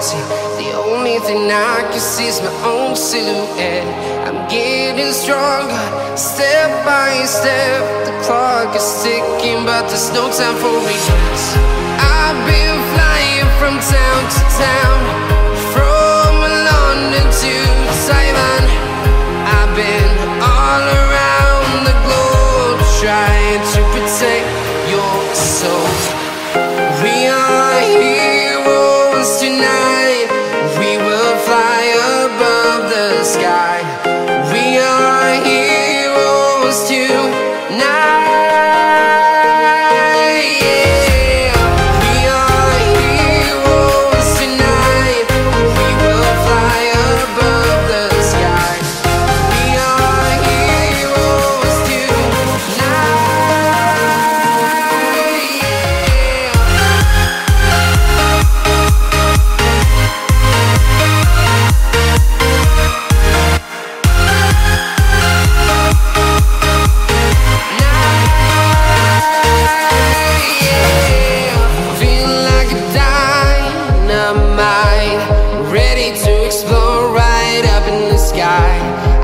See, the only thing I can see is my own silhouette. I'm getting stronger, step by step. The clock is ticking, but there's no time for regrets. I've been flying from town to town, from London to Taiwan. I've been all around the globe, trying to protect your soul. We are heroes tonight. We will fly above the sky. We are heroes tonight.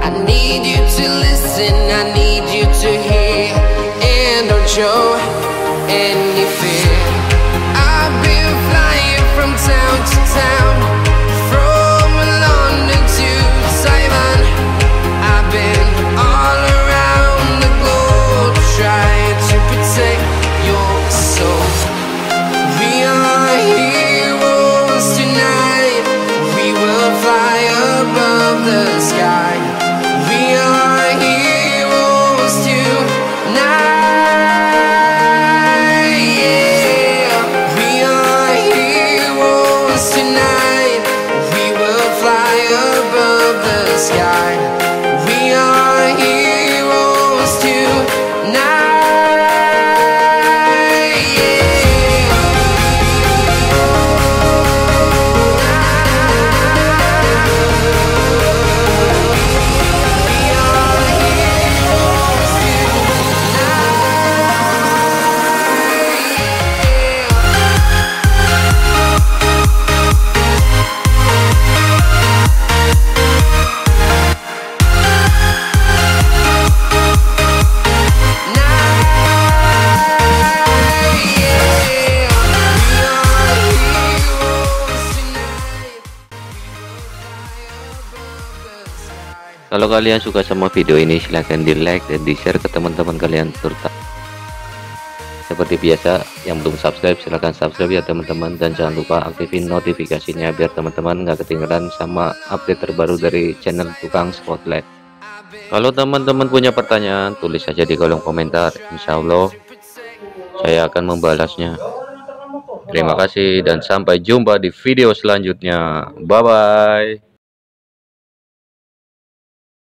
I need you to listen, I need you to hear, and don't show any fear. I've been flying from town to town, from London to Taiwan. I've been all around the globe, trying to protect your soul. We are heroes tonight. We will fly above the sky. We are heroes tonight. Yeah, we are heroes tonight. We will fly above the sky. We are heroes tonight. Kalau kalian suka sama video ini, silahkan di like dan di share ke teman-teman kalian, serta seperti biasa yang belum subscribe silahkan subscribe ya teman-teman, dan jangan lupa aktifin notifikasinya biar teman-teman nggak ketinggalan sama update terbaru dari channel Tukang Spotlight. Kalau teman-teman punya pertanyaan, tulis saja di kolom komentar, insya Allah saya akan membalasnya. Terima kasih dan sampai jumpa di video selanjutnya. Bye bye.